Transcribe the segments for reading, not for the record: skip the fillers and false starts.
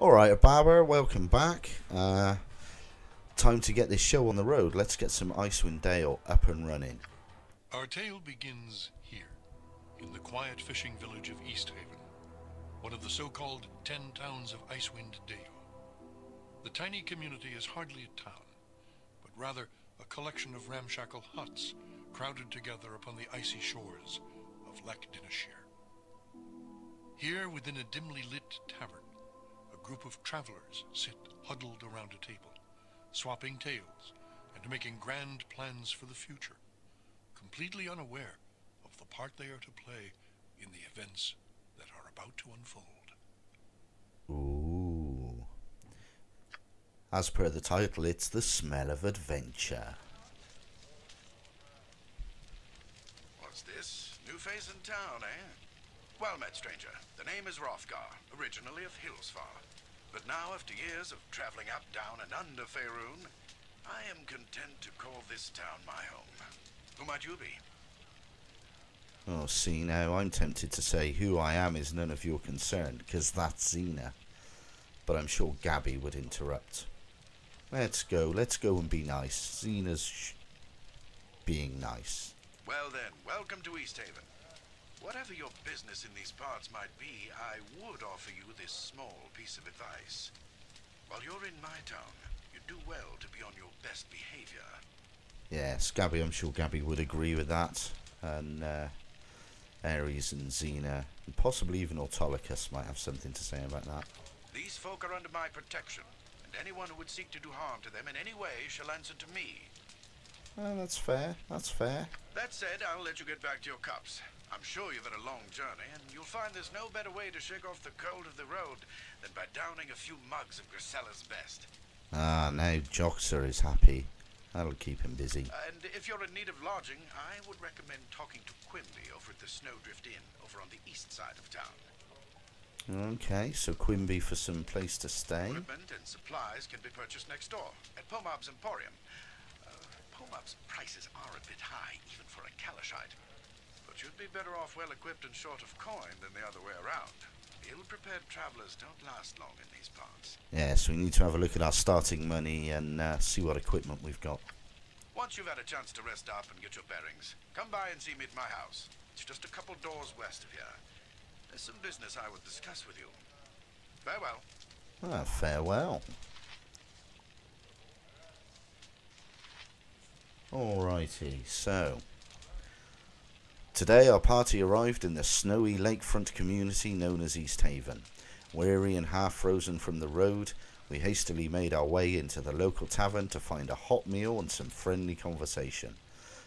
Alright, Babber, welcome back. Time to get this show on the road. Let's get some Icewind Dale up and running. Our tale begins here, in the quiet fishing village of Easthaven, one of the so-called 10 towns of Icewind Dale. The tiny community is hardly a town, but rather a collection of ramshackle huts crowded together upon the icy shores of Lech Dinashire. Here, within a dimly lit tavern, a group of travelers sit huddled around a table, swapping tales and making grand plans for the future, completely unaware of the part they are to play in the events that are about to unfold. Ooh. As per the title, it's the smell of adventure. What's this? New face in town, eh? Well met, stranger. The name is Hrothgar, originally of Hillsfar. But now, after years of traveling up, down, and under Faerun, I am content to call this town my home. Who might you be? Oh, see, now I'm tempted to say who I am is none of your concern, because that's Xena. But I'm sure Gabby would interrupt. Let's go and be nice. Xena's being nice. Well then, welcome to Easthaven. Whatever your business in these parts might be, I would offer you this small piece of advice. While you're in my town, you do well to be on your best behavior. Yes, Gabby, I'm sure Gabby would agree with that. And Ares and Xena, and possibly even Autolycus might have something to say about that. These folk are under my protection, and anyone who would seek to do harm to them in any way shall answer to me. That's fair, that's fair. That said, I'll let you get back to your cups. I'm sure you've had a long journey, and you'll find there's no better way to shake off the cold of the road than by downing a few mugs of Grisella's best. Ah, now Joxer is happy. That'll keep him busy. And if you're in need of lodging, I would recommend talking to Quimby over at the Snowdrift Inn over on the east side of town. Okay, so Quimby for some place to stay. Equipment and supplies can be purchased next door at Pomab's Emporium. Pomab's prices are a bit high, even for a Kalashite. But you'd be better off well-equipped and short of coin than the other way around. Ill-prepared travelers don't last long in these parts. Yes, we need to have a look at our starting money and see what equipment we've got. Once you've had a chance to rest up and get your bearings, come by and see me at my house. It's just a couple doors west of here. There's some business I would discuss with you. Farewell. Ah, farewell. Alrighty, so today our party arrived in the snowy lakefront community known as Easthaven. Weary and half frozen from the road, we hastily made our way into the local tavern to find a hot meal and some friendly conversation.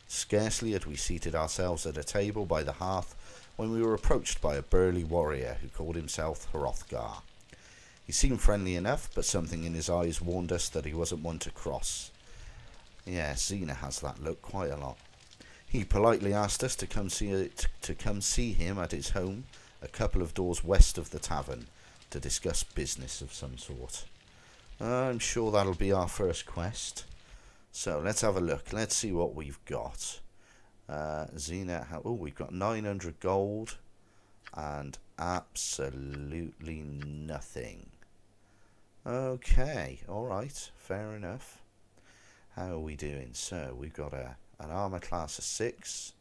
Scarcely had we seated ourselves at a table by the hearth when we were approached by a burly warrior who called himself Hrothgar. He seemed friendly enough, but something in his eyes warned us that he wasn't one to cross. Yeah, Xena has that look quite a lot. He politely asked us to come see him at his home, a couple of doors west of the tavern, to discuss business of some sort. I'm sure that'll be our first quest. So let's have a look. Let's see what we've got. Xena, we've got 900 gold and absolutely nothing. Okay, alright, fair enough. How are we doing? So we've got an armor class of 6.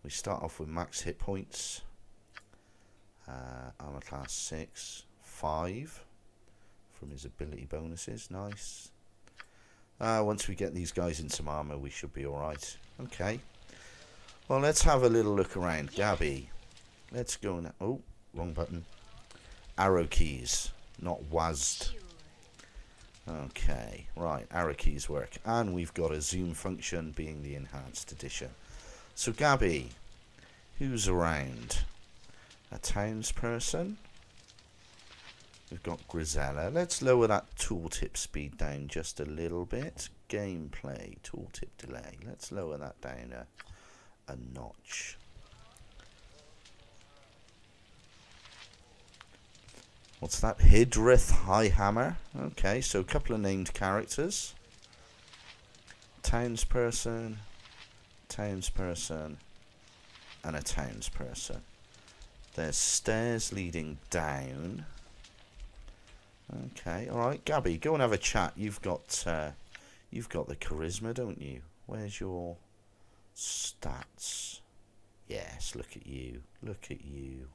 We start off with max hit points. Armor class 6, 5 from his ability bonuses. Nice. Once we get these guys in some armor, we should be alright. Okay. Well, let's have a little look around. Gabby, let's go now. Oh, wrong button. Arrow keys, not WASD. Okay, right, arrow keys work. And we've got a zoom function being the enhanced edition. So Gabby, who's around? A townsperson? We've got Grisella. Let's lower that tooltip speed down just a little bit. Gameplay, tooltip delay. Let's lower that down a notch. What's that? Hidrith Highhammer. Okay, so a couple of named characters. Townsperson, and a townsperson. There's stairs leading down. Okay, alright. Gabby, go and have a chat. You've got the charisma, don't you? Where's your stats? Yes, look at you. Look at you.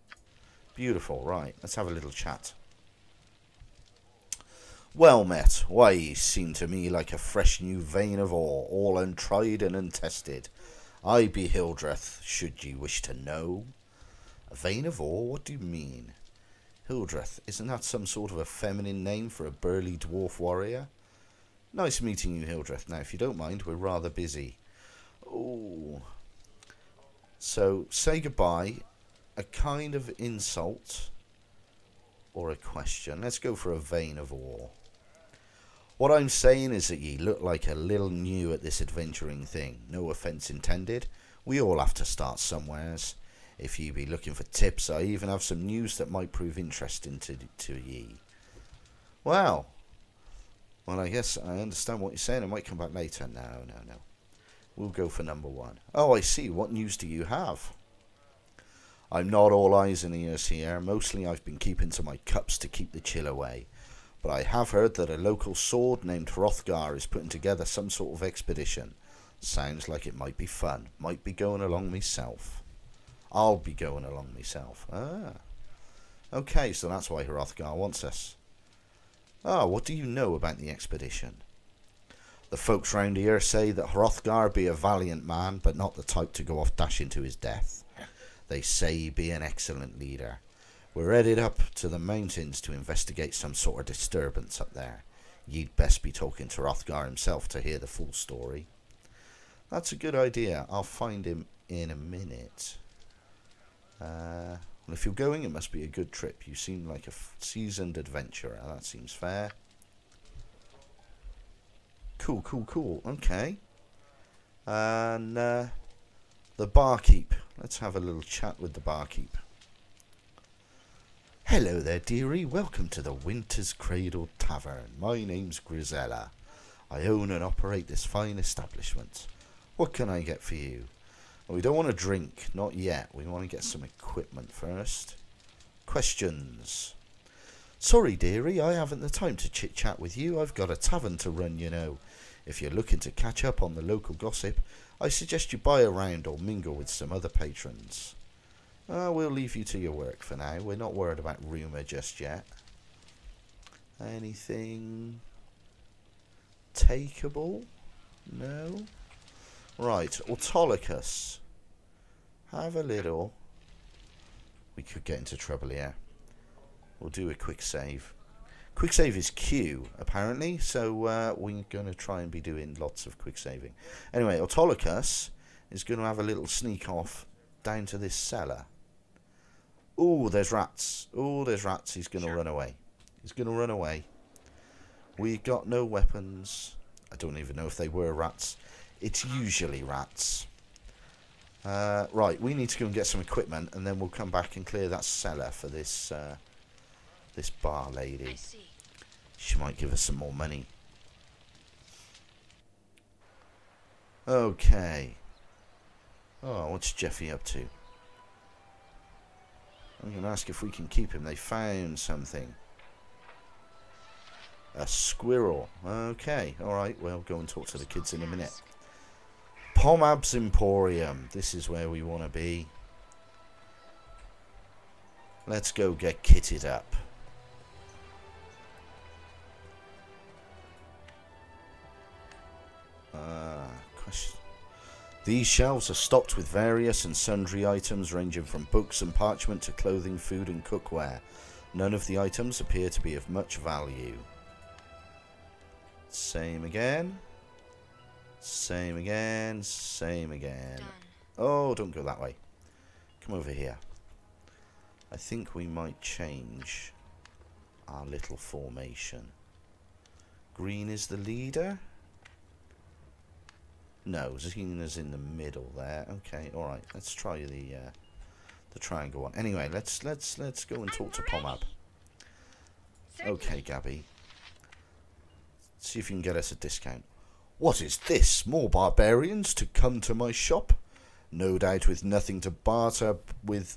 Beautiful, right. Let's have a little chat. Well met. Why, you seem to me like a fresh new vein of ore, all untried and untested. I be Hildreth, should you wish to know. A vein of ore? What do you mean? Hildreth, isn't that some sort of a feminine name for a burly dwarf warrior? Nice meeting you, Hildreth. Now, if you don't mind, we're rather busy. Oh. So, say goodbye. A kind of insult or a question. Let's go for a vein of ore. What I'm saying is that ye look like a little new at this adventuring thing. No offence intended. We all have to start somewheres. If ye be looking for tips, I even have some news that might prove interesting to ye. Well, I guess I understand what you're saying. I might come back later. No. We'll go for number one. Oh, I see. What news do you have? I'm not all eyes and ears here. Mostly I've been keeping to my cups to keep the chill away. But I have heard that a local sword named Hrothgar is putting together some sort of expedition. Sounds like it might be fun. Might be going along myself. I'll be going along myself. Ah. Okay, so that's why Hrothgar wants us. Ah, what do you know about the expedition? The folks round here say that Hrothgar be a valiant man, but not the type to go off dashing to his death. They say he be an excellent leader. We're headed up to the mountains to investigate some sort of disturbance up there. You'd best be talking to Hrothgar himself to hear the full story. That's a good idea. I'll find him in a minute. Well, if you're going, it must be a good trip. You seem like a seasoned adventurer. That seems fair. Cool. Okay. And the barkeep. Let's have a little chat with the barkeep. Hello there, dearie. Welcome to the Winter's Cradle Tavern. My name's Grisella. I own and operate this fine establishment. What can I get for you? Well, we don't want to drink. Not yet. We want to get some equipment first. Questions? Sorry, dearie. I haven't the time to chit-chat with you. I've got a tavern to run, you know. If you're looking to catch up on the local gossip, I suggest you buy a round or mingle with some other patrons. We'll leave you to your work for now. We're not worried about rumour just yet. Anything takeable? No? Right, Autolycus. Have a little. We could get into trouble here. We'll do a quick save. Quick save is Q, apparently, so we're going to try and be doing lots of quick saving. Anyway, Autolycus is going to have a little sneak off down to this cellar. Ooh, there's rats. Ooh, there's rats. He's going to run away. He's going to run away. We got no weapons. I don't even know if they were rats. It's usually rats. Right, we need to go and get some equipment, and then we'll come back and clear that cellar for this this bar lady. I see. She might give us some more money. Okay. Oh, what's Jeffy up to? I'm going to ask if we can keep him. They found something. A squirrel. Okay, alright. We'll go and talk to the kids in a minute. Pomab's Emporium. This is where we want to be. Let's go get kitted up. Question. These shelves are stocked with various and sundry items ranging from books and parchment to clothing, food and cookware. None of the items appear to be of much value. Same again. Same again. Same again. Done. Oh, don't go that way. Come over here. I think we might change our little formation. Green is the leader. No, Xena's in the middle there. Okay, all right. Let's try the triangle one. Anyway, let's go and talk to Pomab. Okay, Gabby. See if you can get us a discount. What is this? More barbarians to come to my shop? No doubt with nothing to barter with.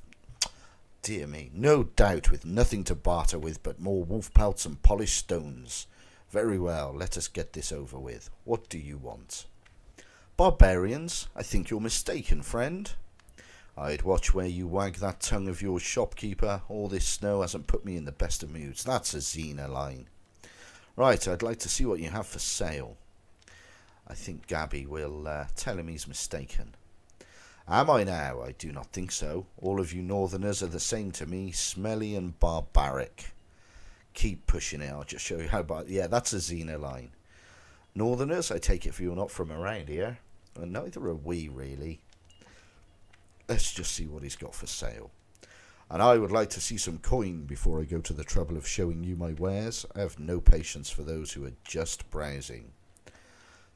Dear me, no doubt, with nothing to barter with but more wolf pelts and polished stones. Very well, let us get this over with. What do you want? Barbarians? I think you're mistaken, friend. I'd watch where you wag that tongue of yours, shopkeeper. All this snow hasn't put me in the best of moods. That's a Xena line. Right, I'd like to see what you have for sale. I think Gabby will tell him he's mistaken. Am I now? I do not think so. All of you northerners are the same to me, smelly and barbaric. Keep pushing it, I'll just show you how about... Yeah, that's a Xena line. Northerners, I take it for you're not from around here. And neither are we, really. Let's just see what he's got for sale. And I would like to see some coin before I go to the trouble of showing you my wares. I have no patience for those who are just browsing.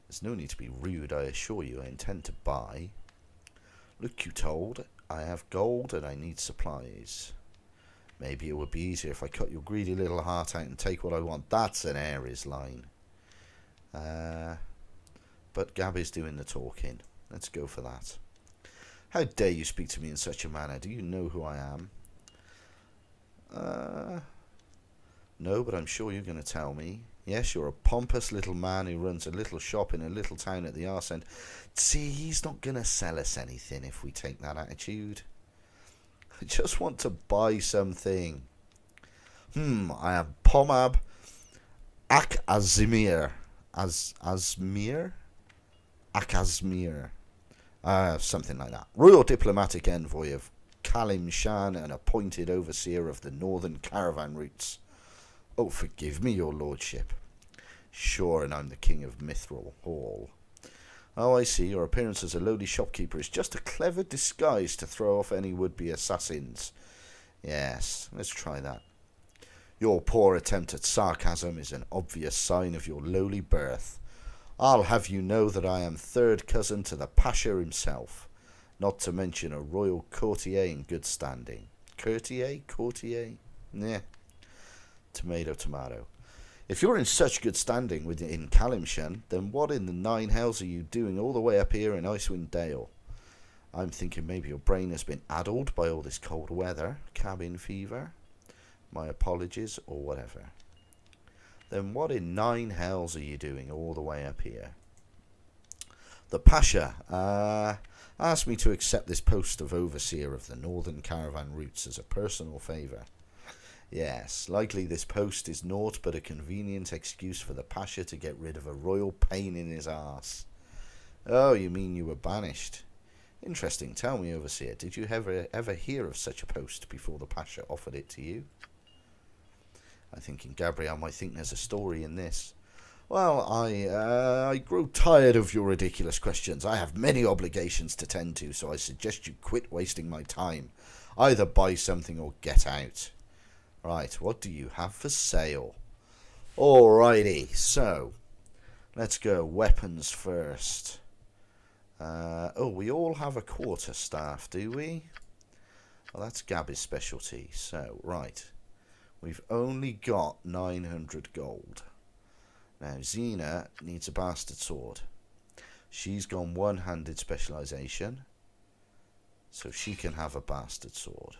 There's no need to be rude, I assure you. I intend to buy. Look, you told, I have gold and I need supplies. Maybe it would be easier if I cut your greedy little heart out and take what I want. That's an Ares line. But Gabby's doing the talking. Let's go for that. How dare you speak to me in such a manner? Do you know who I am? No, but I'm sure you're going to tell me. Yes, you're a pompous little man who runs a little shop in a little town at the arse end. See, he's not going to sell us anything if we take that attitude. I just want to buy something. I have Pomab Akazmir. Akazmir? Something like that. Royal diplomatic envoy of Kalim Shan and appointed overseer of the northern caravan routes. Oh, forgive me, your lordship. Sure, and I'm the king of Mithril Hall. Oh, I see. Your appearance as a lowly shopkeeper is just a clever disguise to throw off any would-be assassins. Yes, let's try that. Your poor attempt at sarcasm is an obvious sign of your lowly birth. I'll have you know that I am third cousin to the Pasha himself, not to mention a royal courtier in good standing. Courtier? Nah. Tomato, tomato. If you're in such good standing in Kalimshan, then what in the nine hells are you doing all the way up here in Icewind Dale? I'm thinking maybe your brain has been addled by all this cold weather, cabin fever. My apologies, or whatever. Then what in nine hells are you doing all the way up here? The Pasha asked me to accept this post of overseer of the northern caravan routes as a personal favour. Yes, likely this post is naught but a convenient excuse for the Pasha to get rid of a royal pain in his arse. Oh, you mean you were banished? Interesting. Tell me, overseer, did you ever hear of such a post before the Pasha offered it to you? I'm thinking Gabrielle might think there's a story in this. Well, I grow tired of your ridiculous questions. I have many obligations to tend to, so I suggest you quit wasting my time. Either buy something or get out. Right, what do you have for sale? Alrighty, so let's go weapons first. Oh, we all have a quarterstaff, do we? Well, that's Gabby's specialty. So, right, we've only got 900 gold. Now, Xena needs a bastard sword. She's gone one-handed specialisation, so she can have a bastard sword.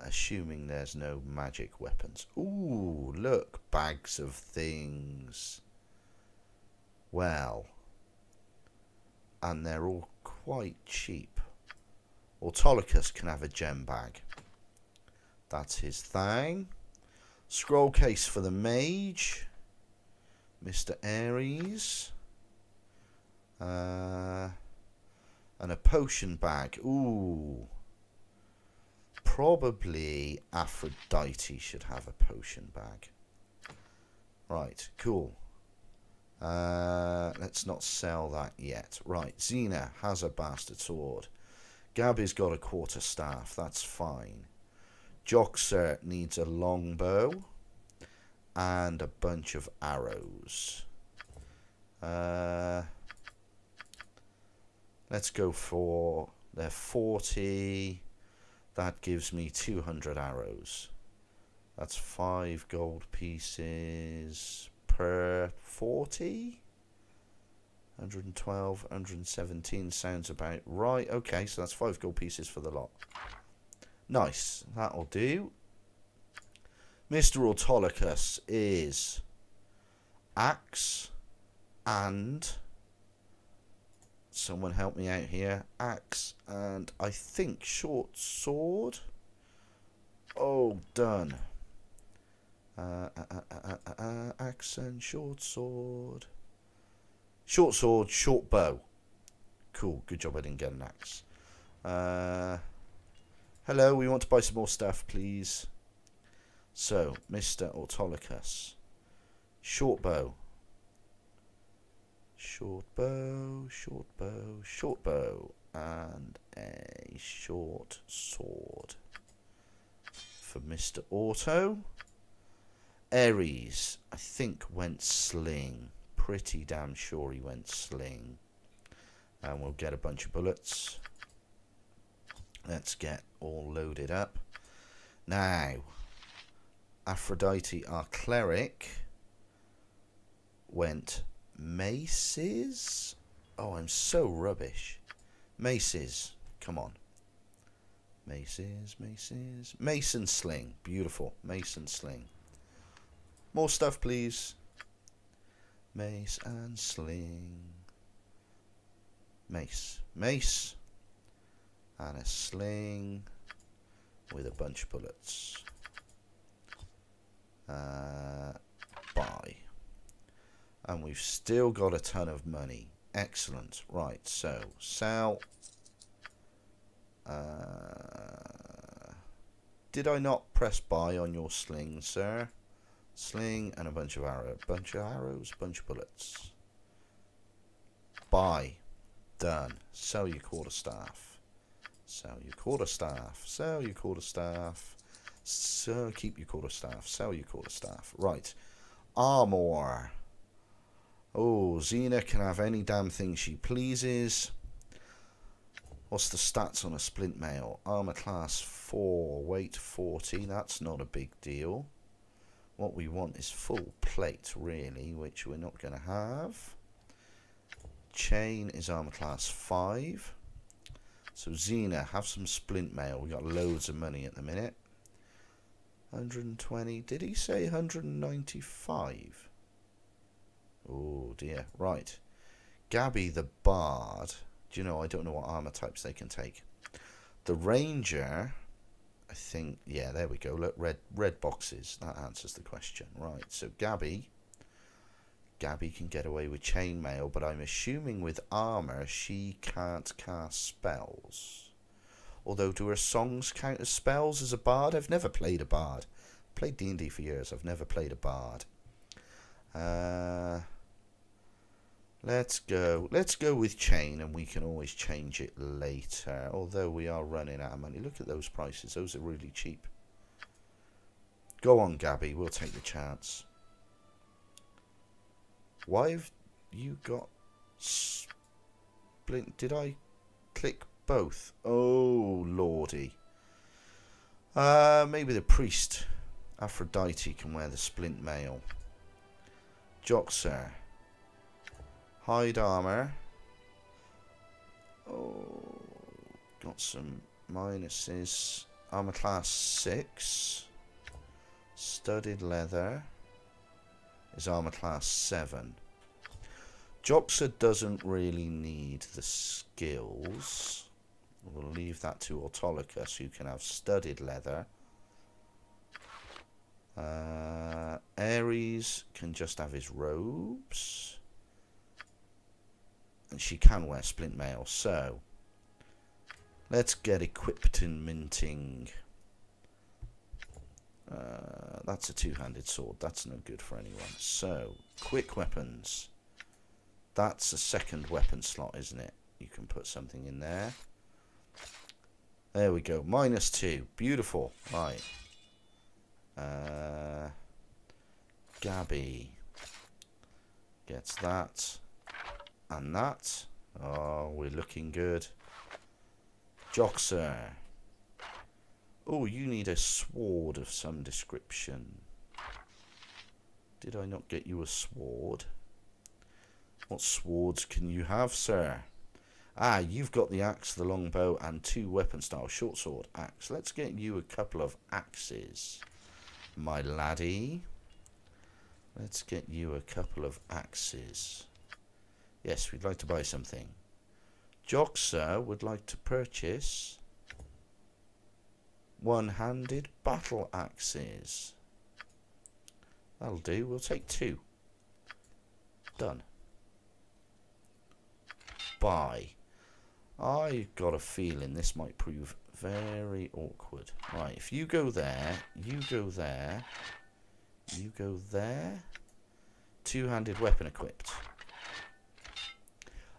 Assuming there's no magic weapons. Ooh, look, bags of things. Well, and they're all quite cheap. Autolycus can have a gem bag. That's his thing. Scroll case for the mage. Mr. Ares. And a potion bag. Ooh. Probably Aphrodite should have a potion bag. Right, cool. Let's not sell that yet. Right, Xena has a bastard sword. Gabby's got a quarterstaff. That's fine. Joxer needs a longbow and a bunch of arrows. Let's go for... They're 40... That gives me 200 arrows. That's 5 gold pieces per 40? 112, 117 sounds about right. Okay, so that's 5 gold pieces for the lot. Nice. That'll do. Mr. Autolycus is axe and... Someone help me out here. Axe and I think short sword. Oh, done. Axe and short sword. Short sword, short bow. Cool. Good job I didn't get an axe. Hello, we want to buy some more stuff, please. So, Mr. Autolycus. Short bow. Short bow, short bow, short bow, and a short sword for Mr. Auto. Ares, I think, went sling. Pretty damn sure he went sling. And we'll get a bunch of bullets. Let's get all loaded up. Now, Aphrodite, our cleric, went... maces? Oh, I'm so rubbish. Maces. Come on. Maces, maces. Mace and sling. Beautiful. Mace and sling. More stuff, please. Mace and sling. Mace. Mace. And a sling with a bunch of bullets. Buy. And we've still got a ton of money. Excellent. Right, so sell. Did I not press buy on your sling, sir? Sling and a bunch of arrows. Bunch of arrows, bunch of bullets. Buy. Done. Sell your quarterstaff. Sell your quarterstaff. Sell your quarterstaff. So keep your quarterstaff. Sell your quarterstaff. Right. Armor. Oh, Xena can have any damn thing she pleases. What's the stats on a splint mail? Armor class 4, weight 40. That's not a big deal. What we want is full plate, really, which we're not going to have. Chain is armor class 5. So Xena, have some splint mail. We got loads of money at the minute. 120. Did he say 195? Oh dear. Right. Gabby the Bard. Do you know, I don't know what armor types they can take. The Ranger, I think, yeah, there we go. Look, red boxes. That answers the question. Right. So Gabby can get away with chainmail, but I'm assuming with armor she can't cast spells. Although, do her songs count as spells as a bard? I've never played a bard. Played D&D for years. I've never played a bard. Let's go with chain, and we can always change it later. Although we are running out of money. Look at those prices. Those are really cheap. Go on, Gabby. We'll take the chance. Why have you got splint? Did I click both? Oh, lordy. Maybe the priest, Aphrodite, can wear the splint mail. Joxer. Hide armor. Oh, got some minuses. Armor class 6. Studded leather is armor class 7. Joxer doesn't really need the skills. We'll leave that to Autolycus, who can have studded leather. Ares can just have his robes. And she can wear splint mail. So, let's get equipped and minting. That's a two-handed sword. That's no good for anyone. So, quick weapons. That's a second weapon slot, isn't it? You can put something in there. There we go. -2. Beautiful. Right. Gabby gets that. And that. Oh, we're looking good. Joxer. Oh, you need a sword of some description. Did I not get you a sword? What swords can you have, sir? Ah, you've got the axe, the longbow, and 2 weapon styles. Short sword, axe. Let's get you a couple of axes, my laddie. Let's get you a couple of axes. Yes, we'd like to buy something. Joxer would like to purchase one-handed battle axes. That'll do. We'll take 2. Done. Buy. I've got a feeling this might prove very awkward. Right, if you go there, you go there, you go there. 2-handed weapon equipped.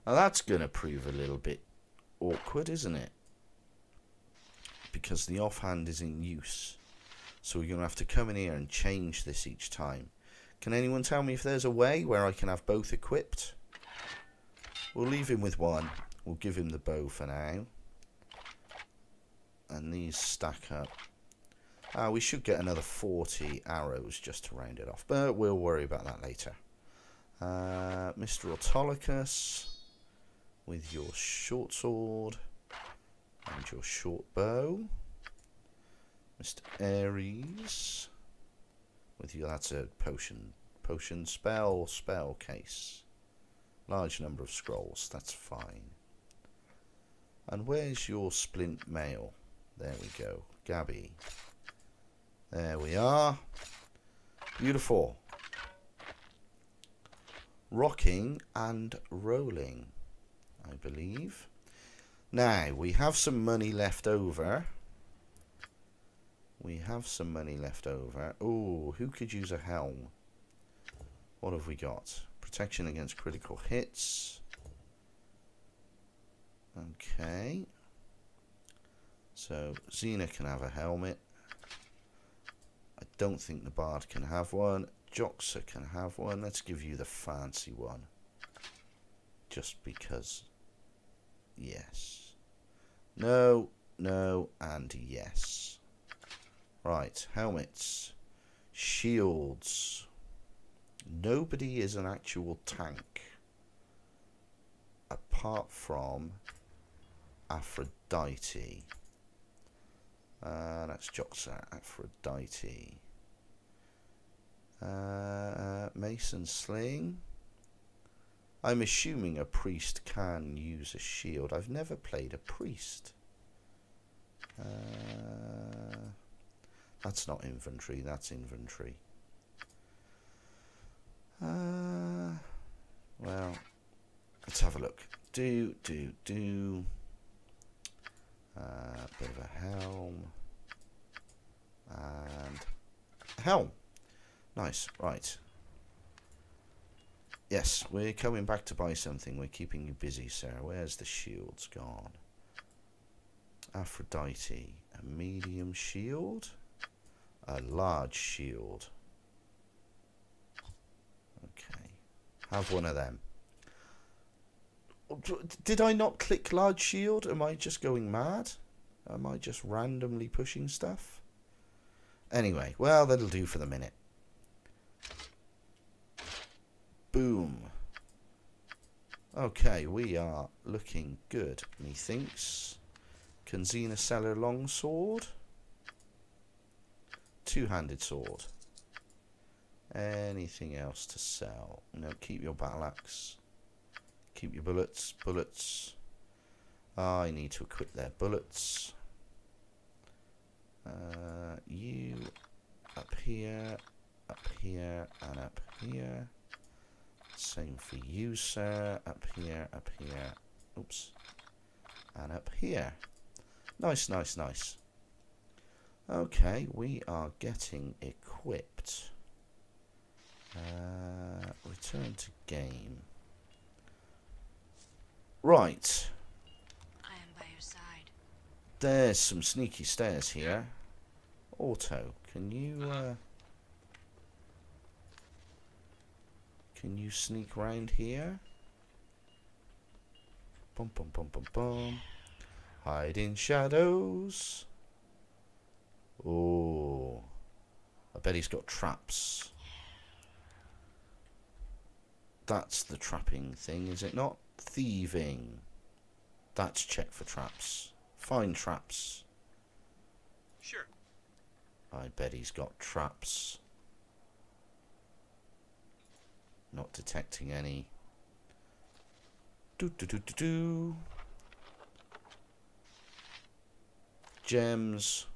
Now that's going to prove a little bit awkward, isn't it? Because the offhand is in use. So we're going to have to come in here and change this each time. Can anyone tell me if there's a way where I can have both equipped? We'll leave him with one. We'll give him the bow for now. And these stack up. We should get another 40 arrows just to round it off. But we'll worry about that later. Mr. Autolycus, with your short sword and your short bow. Mr. Ares, with you, that's a potion spell case. Large number of scrolls, that's fine. And where's your splint mail? There we go. Gabby. There we are. Beautiful. Rocking and rolling, I believe. Now, we have some money left over. We have some money left over. Oh, who could use a helm? What have we got? Protection against critical hits. Okay. So, Xena can have a helmet. I don't think the Bard can have one. Joxer can have one. Let's give you the fancy one. Just because. Yes. No, no, and yes. Right, helmets. Shields. Nobody is an actual tank. Apart from Aphrodite. That's Joxer. Aphrodite. Mason Sling. I'm assuming a priest can use a shield. I've never played a priest. That's not inventory, that's inventory. Well, let's have a look. Bit of a helm. And a helm. Nice, right. Yes, we're coming back to buy something. We're keeping you busy, sir. Where's the shields gone? Aphrodite. A medium shield. A large shield. Okay. Have one of them. Did I not click large shield? Am I just going mad? Am I just randomly pushing stuff? Anyway, well, that'll do for the minute. Boom. Okay, we are looking good, methinks. Can Xena sell her long sword? Two-handed sword. Anything else to sell? No, keep your battle axe. Keep your bullets. Bullets. I need to equip their bullets. You up here, and up here. Same for you, sir. Up here, up here. Oops. And up here. Nice, nice, nice. Okay, we are getting equipped. Return to game. Right. I am by your side. There's some sneaky stairs here. Auto, can you sneak round here? Bum bum bum bum bum. Hide in shadows. Oh, I bet he's got traps. That's the trapping thing, is it not? Thieving. That's check for traps. Find traps. Sure. I bet he's got traps. Not detecting any. Do. Gems.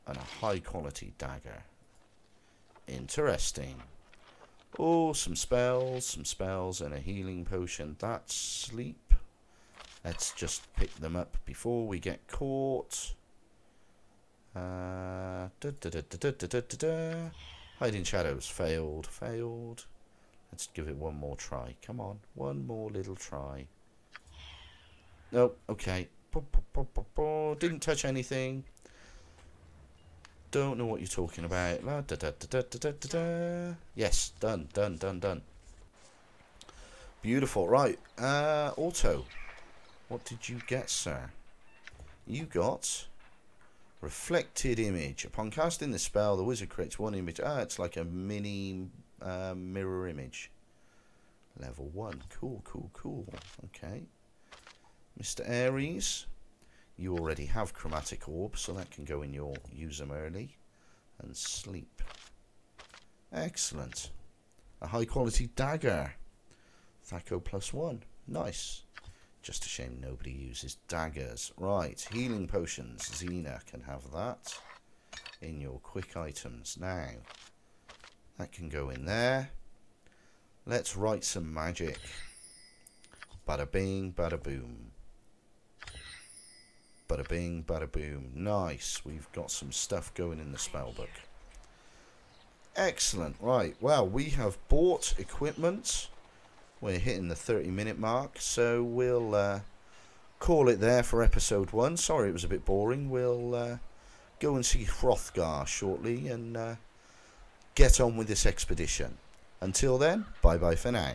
And a high quality dagger. Interesting. Oh, some spells and a healing potion. That's sleep. Let's just pick them up before we get caught. Hiding shadows. Failed. Let's give it one more try. Come on. One more little try. Nope. Okay. Didn't touch anything. Don't know what you're talking about. Yes. Done. Beautiful. Right. Auto. What did you get, sir? You got reflected image. Upon casting the spell, the wizard creates one image. It's like a mini mirror image. Level 1. Cool. Okay. Mr. Aries, you already have chromatic orb, so that can go in your use them early. And sleep. Excellent. A high quality dagger. Thaco +1. Nice. Just a shame nobody uses daggers. Right, healing potions. Xena can have that in your quick items. Now, that can go in there. Let's write some magic. Bada bing, bada boom. Bada bing, bada boom. Nice. We've got some stuff going in the spellbook. Excellent. Right, well, we have bought equipment. We're hitting the 30-minute mark, so we'll call it there for episode 1. Sorry it was a bit boring. We'll go and see Hrothgar shortly and get on with this expedition. Until then, bye-bye for now.